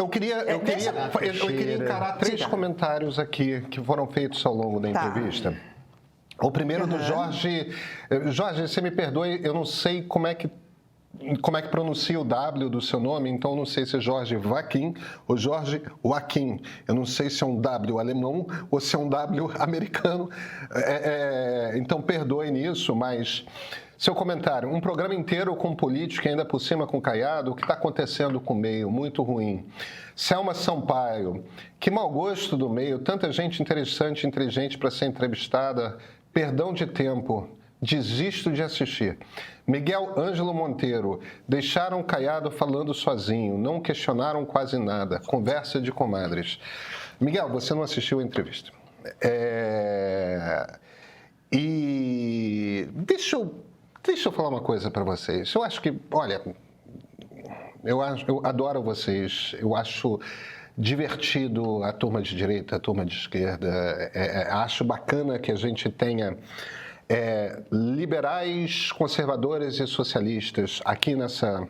queria encarar três comentários aqui que foram feitos ao longo da entrevista. O primeiro do Jorge. Jorge, você me perdoe, eu não sei como é que pronuncia o W do seu nome, então eu não sei se é Jorge Vaquim ou Jorge Joaquim. Eu não sei se é um W alemão ou se é um W americano. Então perdoe nisso, mas seu comentário. Um programa inteiro com política, ainda por cima com Caiado, o que está acontecendo com o meio? Muito ruim. Selma Sampaio, que mau gosto do meio, tanta gente interessante, inteligente para ser entrevistada. Perdão de tempo, desisto de assistir. Miguel Ângelo Monteiro, deixaram Caiado falando sozinho, não questionaram quase nada, conversa de comadres. Miguel, você não assistiu a entrevista. E deixa eu falar uma coisa para vocês. Eu acho que, olha, eu adoro vocês, eu acho divertido a turma de direita, a turma de esquerda, acho bacana que a gente tenha liberais, conservadores e socialistas aqui nessa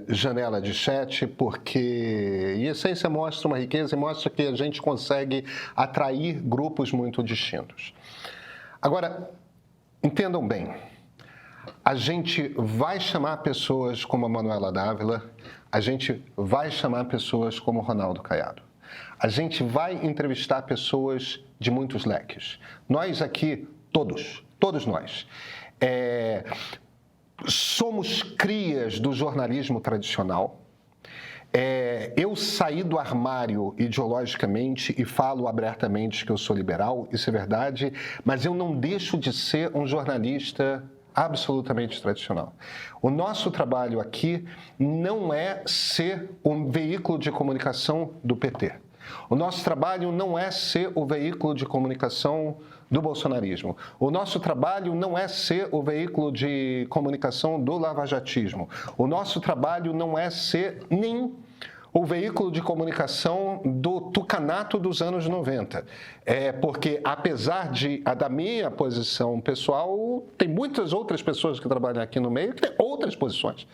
janela de chat, porque, em essência, mostra uma riqueza e mostra que a gente consegue atrair grupos muito distintos. Agora, entendam bem, a gente vai chamar pessoas como a Manuela Dávila, a gente vai chamar pessoas como o Ronaldo Caiado. A gente vai entrevistar pessoas de muitos leques. Nós aqui, todos nós, somos crias do jornalismo tradicional. Eu saí do armário ideologicamente e falo abertamente que eu sou liberal, isso é verdade, mas eu não deixo de ser um jornalista absolutamente tradicional. O nosso trabalho aqui não é ser um veículo de comunicação do PT. O nosso trabalho não é ser o veículo de comunicação do bolsonarismo. O nosso trabalho não é ser o veículo de comunicação do lavajatismo. O nosso trabalho não é ser nem o veículo de comunicação do tucanato dos anos 90. Porque, apesar da minha posição pessoal, tem muitas outras pessoas que trabalham aqui no meio que têm outras posições.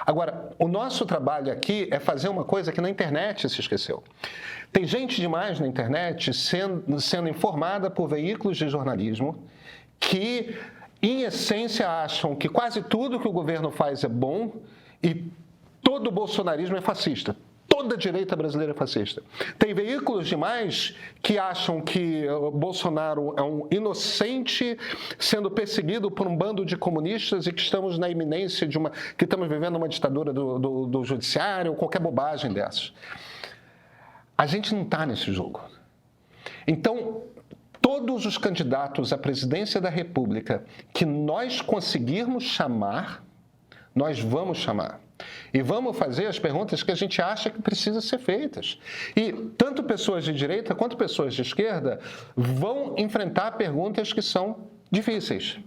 Agora, o nosso trabalho aqui é fazer uma coisa que na internet se esqueceu. Tem gente demais na internet sendo informada por veículos de jornalismo que, em essência, acham que quase tudo que o governo faz é bom e todo o bolsonarismo é fascista. Toda a direita brasileira é fascista. Tem veículos demais que acham que o Bolsonaro é um inocente sendo perseguido por um bando de comunistas e que estamos na iminência que estamos vivendo uma ditadura do judiciário ou qualquer bobagem dessas. A gente não está nesse jogo. Então, todos os candidatos à presidência da República que nós conseguirmos chamar, nós vamos chamar. E vamos fazer as perguntas que a gente acha que precisam ser feitas. E tanto pessoas de direita quanto pessoas de esquerda vão enfrentar perguntas que são difíceis.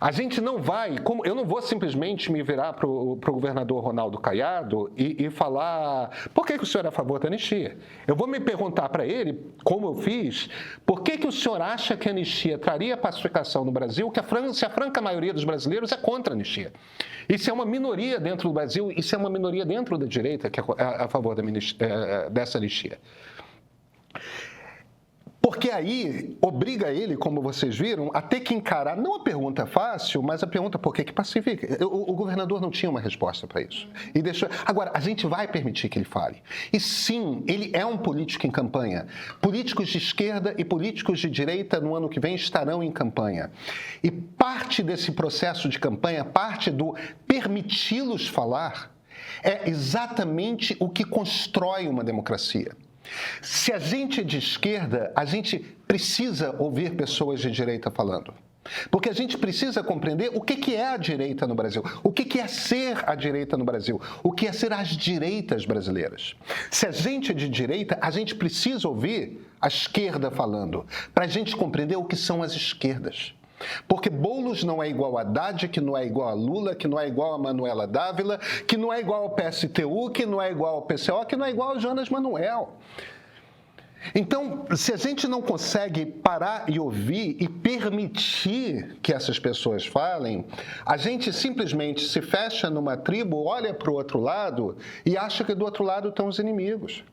A gente não vai, eu não vou simplesmente me virar para o governador Ronaldo Caiado e falar por que o senhor é a favor da anistia. Eu vou me perguntar para ele, como eu fiz, por que o senhor acha que a anistia traria pacificação no Brasil, se a franca maioria dos brasileiros é contra a anistia. Isso é uma minoria dentro do Brasil, isso é uma minoria dentro da direita que é a favor dessa anistia. Porque aí obriga ele, como vocês viram, a ter que encarar, não a pergunta fácil, mas a pergunta por que pacifica. O governador não tinha uma resposta para isso. E deixou. Agora, a gente vai permitir que ele fale. E sim, ele é um político em campanha. Políticos de esquerda e políticos de direita no ano que vem estarão em campanha. E parte desse processo de campanha, parte do permiti-los falar, é exatamente o que constrói uma democracia. Se a gente é de esquerda, a gente precisa ouvir pessoas de direita falando. Porque a gente precisa compreender o que é a direita no Brasil, o que é ser a direita no Brasil, o que é ser as direitas brasileiras. Se a gente é de direita, a gente precisa ouvir a esquerda falando, para a gente compreender o que são as esquerdas. Porque Boulos não é igual a Haddad, que não é igual a Lula, que não é igual a Manuela Dávila, que não é igual ao PSTU, que não é igual ao PCO, que não é igual ao Jonas Manuel. Então, se a gente não consegue parar e ouvir e permitir que essas pessoas falem, a gente simplesmente se fecha numa tribo, olha para o outro lado e acha que do outro lado estão os inimigos.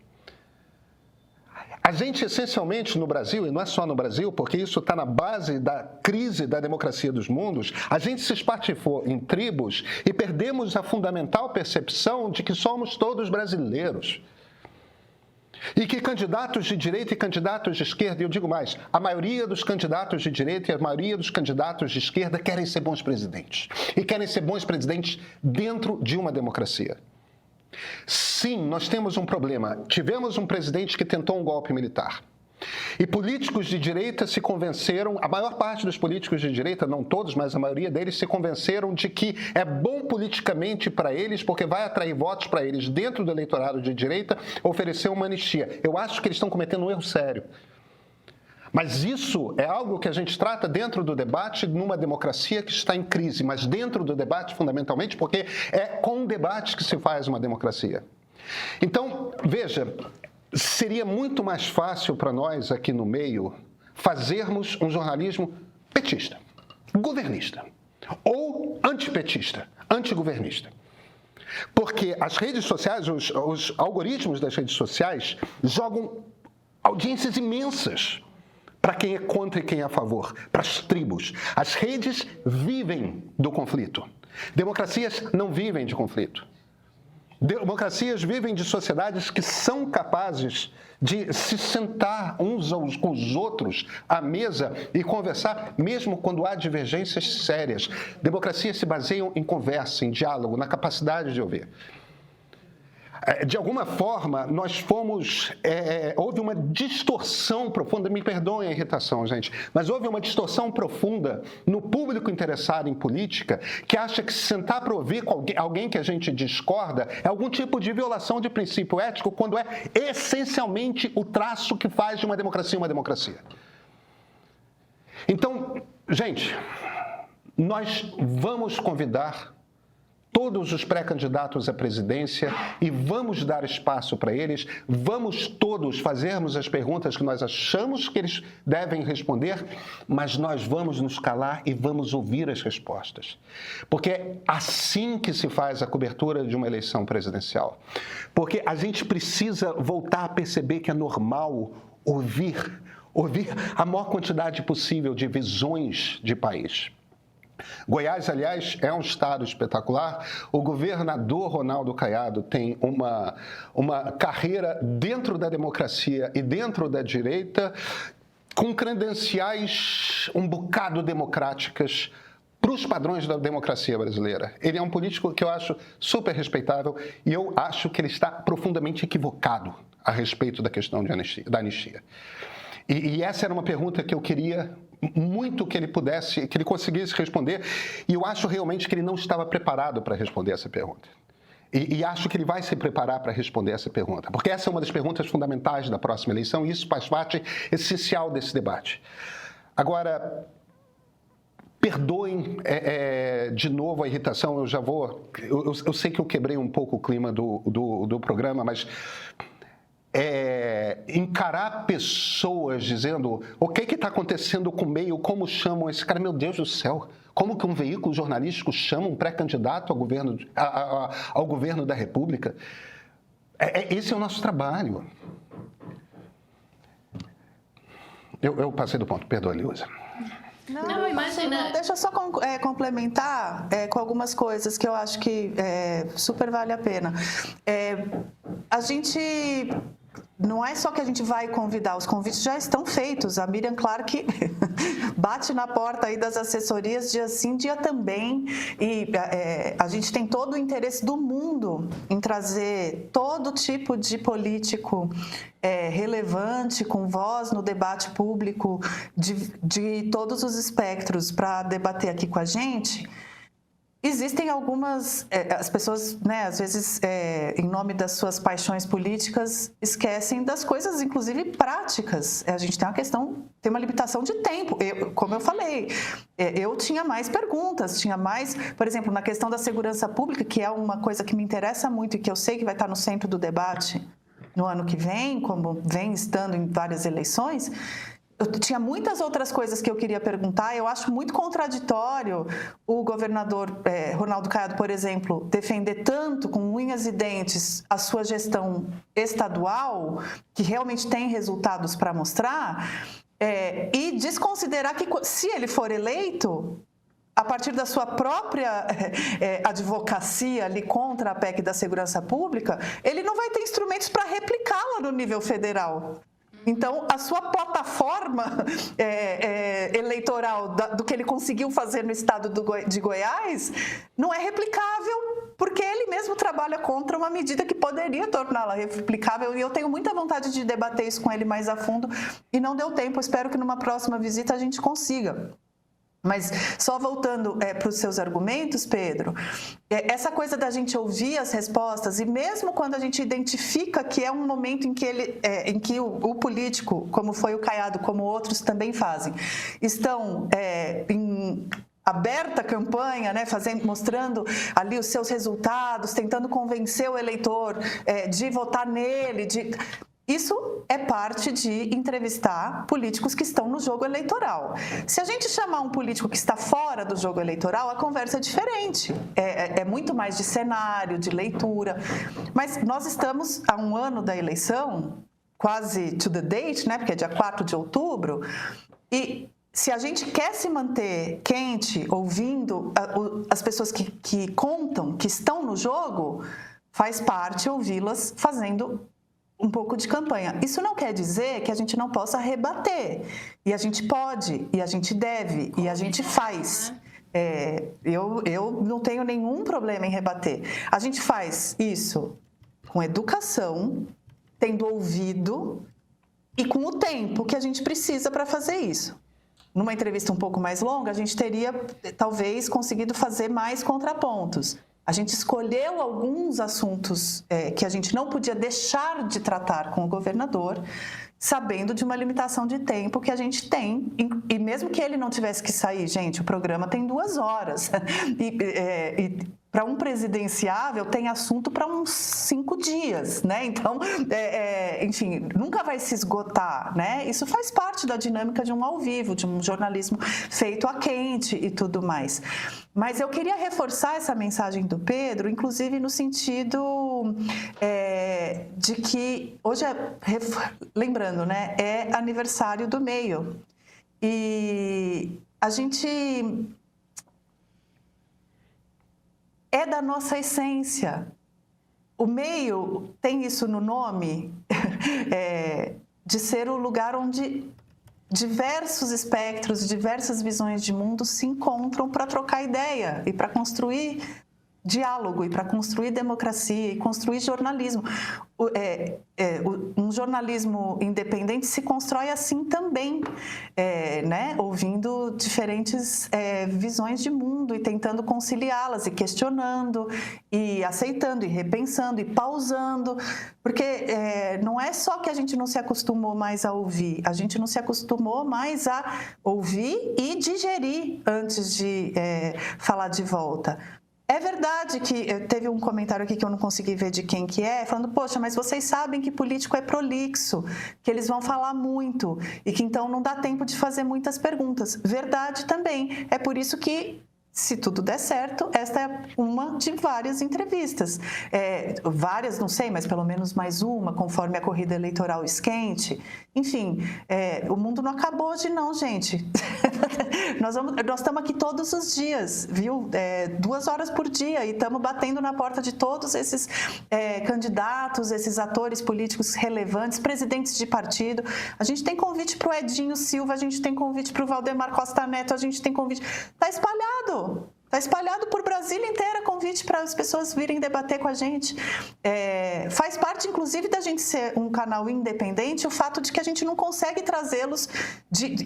A gente, essencialmente, no Brasil, e não é só no Brasil, porque isso está na base da crise da democracia dos mundos, a gente se espatifou em tribos e perdemos a fundamental percepção de que somos todos brasileiros. E que candidatos de direita e candidatos de esquerda, e eu digo mais, a maioria dos candidatos de direita e a maioria dos candidatos de esquerda querem ser bons presidentes. E querem ser bons presidentes dentro de uma democracia. Sim, nós temos um problema. Tivemos um presidente que tentou um golpe militar. E políticos de direita se convenceram, a maior parte dos políticos de direita, não todos, mas a maioria deles se convenceram de que é bom politicamente para eles, porque vai atrair votos para eles dentro do eleitorado de direita, oferecer uma anistia. Eu acho que eles estão cometendo um erro sério. Mas isso é algo que a gente trata dentro do debate numa democracia que está em crise, mas dentro do debate fundamentalmente porque é com o debate que se faz uma democracia. Então, veja, seria muito mais fácil para nós aqui no meio fazermos um jornalismo petista, governista, ou antipetista, antigovernista. Porque as redes sociais, os algoritmos das redes sociais jogam audiências imensas para quem é contra e quem é a favor, para as tribos. As redes vivem do conflito. Democracias não vivem de conflito. Democracias vivem de sociedades que são capazes de se sentar uns com os outros à mesa e conversar, mesmo quando há divergências sérias. Democracias se baseiam em conversa, em diálogo, na capacidade de ouvir. De alguma forma, nós fomos... houve uma distorção profunda, me perdoem a irritação, gente, mas houve uma distorção profunda no público interessado em política que acha que se sentar para ouvir com alguém que a gente discorda é algum tipo de violação de princípio ético, quando é essencialmente o traço que faz de uma democracia uma democracia. Então, gente, nós vamos convidar todos os pré-candidatos à presidência e vamos dar espaço para eles, vamos todos fazermos as perguntas que nós achamos que eles devem responder, mas nós vamos nos calar e vamos ouvir as respostas. Porque é assim que se faz a cobertura de uma eleição presidencial. Porque a gente precisa voltar a perceber que é normal ouvir a maior quantidade possível de visões de país. Goiás, aliás, é um estado espetacular. O governador Ronaldo Caiado tem uma carreira dentro da democracia e dentro da direita com credenciais um bocado democráticas para os padrões da democracia brasileira. Ele é um político que eu acho super respeitável e eu acho que ele está profundamente equivocado a respeito da questão da anistia. E essa era uma pergunta que eu queria muito que ele conseguisse responder, e eu acho realmente que ele não estava preparado para responder essa pergunta. E acho que ele vai se preparar para responder essa pergunta, porque essa é uma das perguntas fundamentais da próxima eleição, e isso faz parte essencial desse debate. Agora, perdoem de novo a irritação, eu sei que eu quebrei um pouco o clima do programa, mas... encarar pessoas dizendo o que está acontecendo com o meio, como chamam esse cara, meu Deus do céu, como que um veículo jornalístico chama um pré-candidato ao governo da República? Esse é o nosso trabalho. Eu passei do ponto, perdoa, Liusa. Não, imagina. Deixa eu só complementar com algumas coisas que eu acho que super vale a pena. A gente... Não é só que a gente vai convidar, os convites já estão feitos. A Miriam Clark bate na porta aí das assessorias dia sim, dia também. E a gente tem todo o interesse do mundo em trazer todo tipo de político relevante, com voz no debate público, de todos os espectros, para debater aqui com a gente. Existem algumas... as pessoas, né, às vezes, em nome das suas paixões políticas, esquecem das coisas, inclusive, práticas. A gente tem uma limitação de tempo. Como eu falei, eu tinha mais perguntas, por exemplo, na questão da segurança pública, que é uma coisa que me interessa muito e que eu sei que vai estar no centro do debate. no ano que vem, como vem estando em várias eleições, eu tinha muitas outras coisas que eu queria perguntar. Eu acho muito contraditório o governador Ronaldo Caiado, por exemplo, defender tanto, com unhas e dentes, a sua gestão estadual, que realmente tem resultados para mostrar, e desconsiderar que, se ele for eleito, a partir da sua própria advocacia ali contra a PEC da segurança pública, ele não vai ter instrumentos para replicá-la no nível federal. Então, a sua plataforma eleitoral do que ele conseguiu fazer no estado de Goiás não é replicável, porque ele mesmo trabalha contra uma medida que poderia torná-la replicável. E eu tenho muita vontade de debater isso com ele mais a fundo, e não deu tempo. Espero que numa próxima visita a gente consiga. Mas só voltando para os seus argumentos, Pedro, essa coisa da gente ouvir as respostas, e mesmo quando a gente identifica que é um momento em que o político, como foi o Caiado, como outros também fazem, estão em aberta campanha, né, mostrando ali os seus resultados, tentando convencer o eleitor de votar nele, Isso é parte de entrevistar políticos que estão no jogo eleitoral. Se a gente chamar um político que está fora do jogo eleitoral, a conversa é diferente. É muito mais de cenário, de leitura. Mas nós estamos a um ano da eleição, quase to the date, né? Porque é dia 4 de outubro, e se a gente quer se manter quente, ouvindo as pessoas que contam, que estão no jogo, faz parte ouvi-las fazendo um pouco de campanha. Isso não quer dizer que a gente não possa rebater. E a gente pode, e a gente deve, e a gente faz. Eu não tenho nenhum problema em rebater. A gente faz isso com educação, tendo ouvido e com o tempo que a gente precisa para fazer isso. Numa entrevista um pouco mais longa, a gente teria, talvez, conseguido fazer mais contrapontos. A gente escolheu alguns assuntos que a gente não podia deixar de tratar com o governador, sabendo de uma limitação de tempo que a gente tem. E mesmo que ele não tivesse que sair, gente, o programa tem 2 horas. E para um presidenciável tem assunto para uns 5 dias, né? Então, enfim, nunca vai se esgotar, né? Isso faz parte da dinâmica de um ao vivo, de um jornalismo feito a quente e tudo mais. Mas eu queria reforçar essa mensagem do Pedro, inclusive no sentido de que hoje lembrando, né, é aniversário do meio. E a gente é da nossa essência. O meio tem isso no nome, de ser o lugar onde diversos espectros, diversas visões de mundo se encontram para trocar ideia e para construir diálogo e para construir democracia e construir jornalismo. Um jornalismo independente se constrói assim também, né? Ouvindo diferentes visões de mundo e tentando conciliá-las e questionando e aceitando e repensando e pausando, porque não é só que a gente não se acostumou mais a ouvir, a gente não se acostumou mais a ouvir e digerir antes de falar de volta. É verdade que teve um comentário aqui que eu não consegui ver de quem que falando, poxa, mas vocês sabem que político é prolixo, que eles vão falar muito e que então não dá tempo de fazer muitas perguntas. Verdade também. É por isso que, se tudo der certo, esta é uma de várias entrevistas. Várias, não sei, mas pelo menos mais uma, conforme a corrida eleitoral esquente. Enfim, o mundo não acabou hoje não, gente. Nós estamos aqui todos os dias, viu? 2 horas por dia e estamos batendo na porta de todos esses candidatos, esses atores políticos relevantes, presidentes de partido. A gente tem convite para o Edinho Silva, a gente tem convite para o Valdemar Costa Neto, a gente tem convite... Está espalhado. Está espalhado por Brasília inteira convite para as pessoas virem debater com a gente. Faz parte, inclusive, da gente ser um canal independente, o fato de que a gente não consegue trazê-los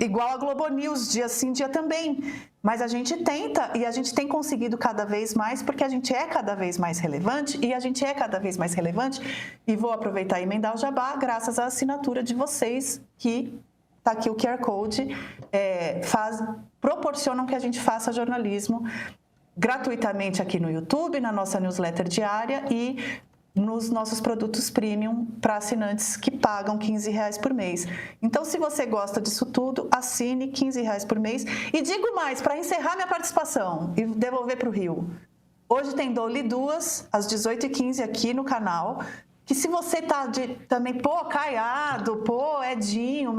igual a Globo News, dia sim, dia também. Mas a gente tenta e a gente tem conseguido cada vez mais, porque a gente é cada vez mais relevante e a gente é cada vez mais relevante. E vou aproveitar e emendar o jabá, graças à assinatura de vocês que... Está aqui o QR Code, proporcionam que a gente faça jornalismo gratuitamente aqui no YouTube, na nossa newsletter diária e nos nossos produtos premium para assinantes que pagam R$15 por mês. Então, se você gosta disso tudo, assine R$15 por mês. E digo mais, para encerrar minha participação e devolver para o Rio. Hoje tem Dolly 2, às 18h15 aqui no canal. Que se você tá também, Caiado, Edinho,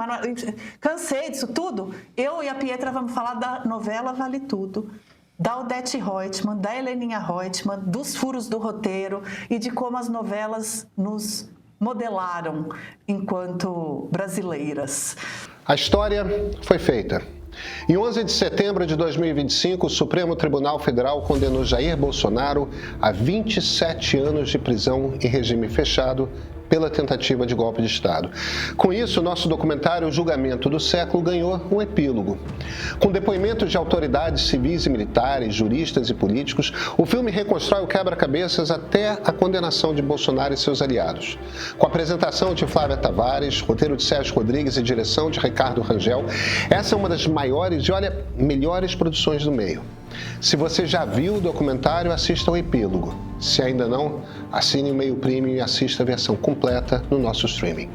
cansei disso tudo, eu e a Pietra vamos falar da novela Vale Tudo, da Odete Roitman, da Heleninha Roitman, dos furos do roteiro e de como as novelas nos modelaram enquanto brasileiras. A história foi feita. Em 11 de setembro de 2025, o Supremo Tribunal Federal condenou Jair Bolsonaro a 27 anos de prisão em regime fechado pela tentativa de golpe de Estado. Com isso, o nosso documentário O Julgamento do Século ganhou um epílogo. Com depoimentos de autoridades civis e militares, juristas e políticos, o filme reconstrói o quebra-cabeças até a condenação de Bolsonaro e seus aliados. Com a apresentação de Flávia Tavares, roteiro de Sérgio Rodrigues e direção de Ricardo Rangel, essa é uma das maiores e, melhores produções do meio. Se você já viu o documentário, assista ao epílogo. Se ainda não, assine o Meio Premium e assista a versão completa no nosso streaming.